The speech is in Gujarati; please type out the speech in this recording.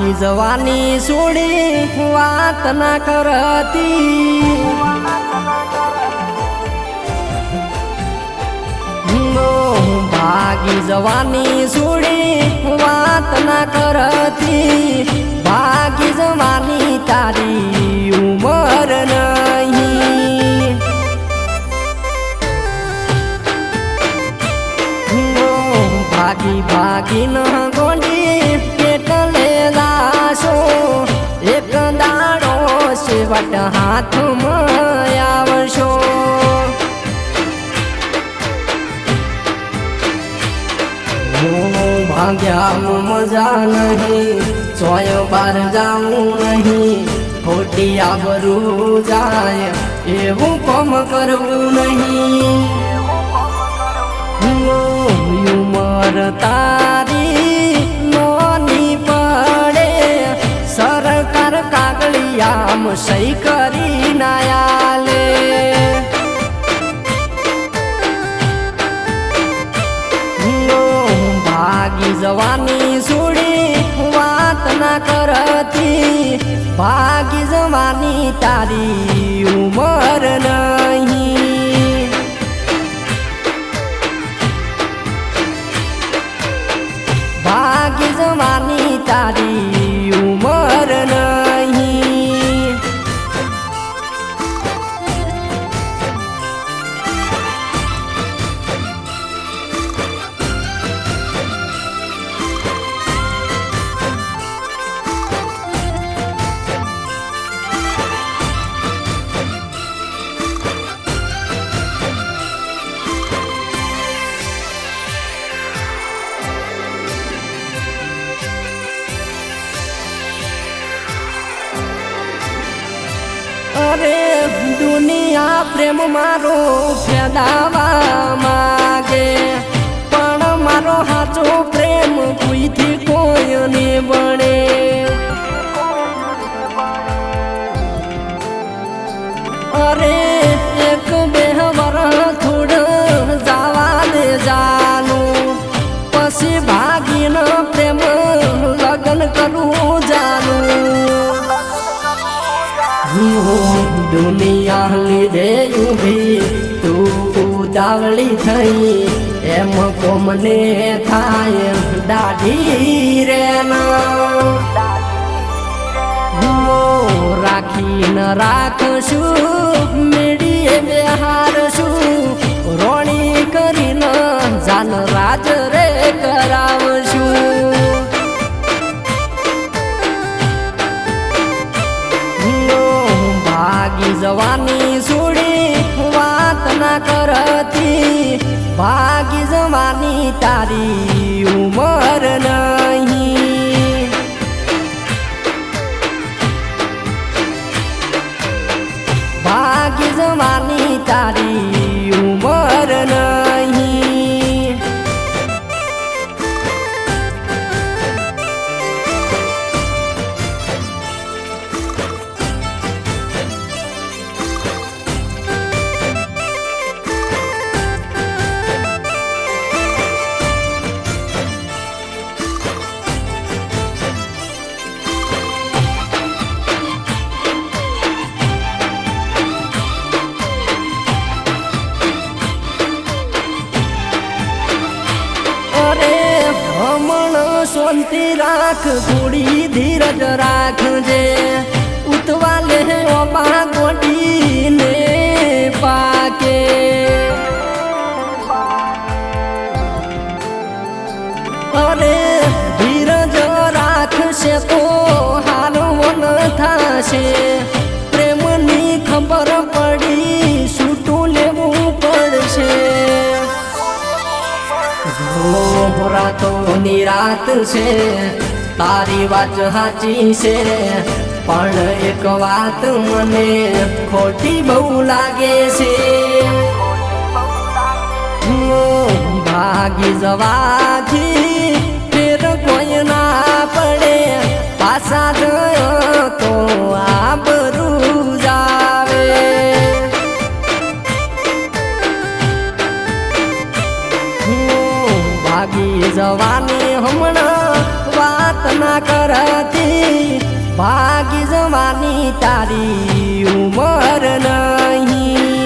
ભાગી જવાની છોડી વાત ના કરતી ભાગી જવાની છોડી વાત ના કરતી ભાગી જવાની તારી ઉમર નહીં ભાગી ભાગી ન ગોંડી કેટલે લાશો એક દાડો સેવટ હાથમાં આવશો ભાગ્યા મજા નહીં સોય બાર જાવું નહીં ખોટી આબરૂ જાય એવું કોમ કરવું નહીં ઉમર તારી નોની પડે સરકાર કાગળિયામ સહી કરી નાયાલે ભાગી જવાની છોડી વાત ના કરતી ભાગી જવાની તારી ઉમર નહીં ભાગી જવાની તારી ઉમર નહીં અરે દુનિયા પ્રેમ મારો ફેદાવા માગે પણ મારો સાચો પ્રેમ કોઈથી કોઈને બને અરે એક બે વરસ થોડ જવા દે જાનું પછી ભાગીને પ્રેમ લગ્ન કરું જાનું દુનિયા લીધે ઊભી તું ઉદાવળી થઈ એમ કોમને થાય દાઢી રે રાખી ન રાખશું મેળીએ બેહારશું રોણી કરીને જાન રાજ રે કરાવશું ભાગી જવાની છોડી વાત ના કરતી ભાગી જવાની તારી ઉમર નહીં ભાગી જવાની તારી ઉમર નહીં શાંતિ રાખ થોડી ધીરજ રાખજે ઉતવાલે ઓબા ગોડીને પાકે અરે ધીરજ રાખશે તો હારવન થશે પ્રેમની ખબર પડી છૂટું લેવું પડશે રાતો નિરાત છે તારી વાત સાચી છે પણ એક વાત મને ખોટી બહુ લાગે છે ભાગી જવાથી ફેર કોઈ ના પડે પાછા ગયો તો આબરૂ જાવે ભાગી જવાની હમણાં વાત વાત ના કરતી ભાગી જવાની તારી ઉમર નહીં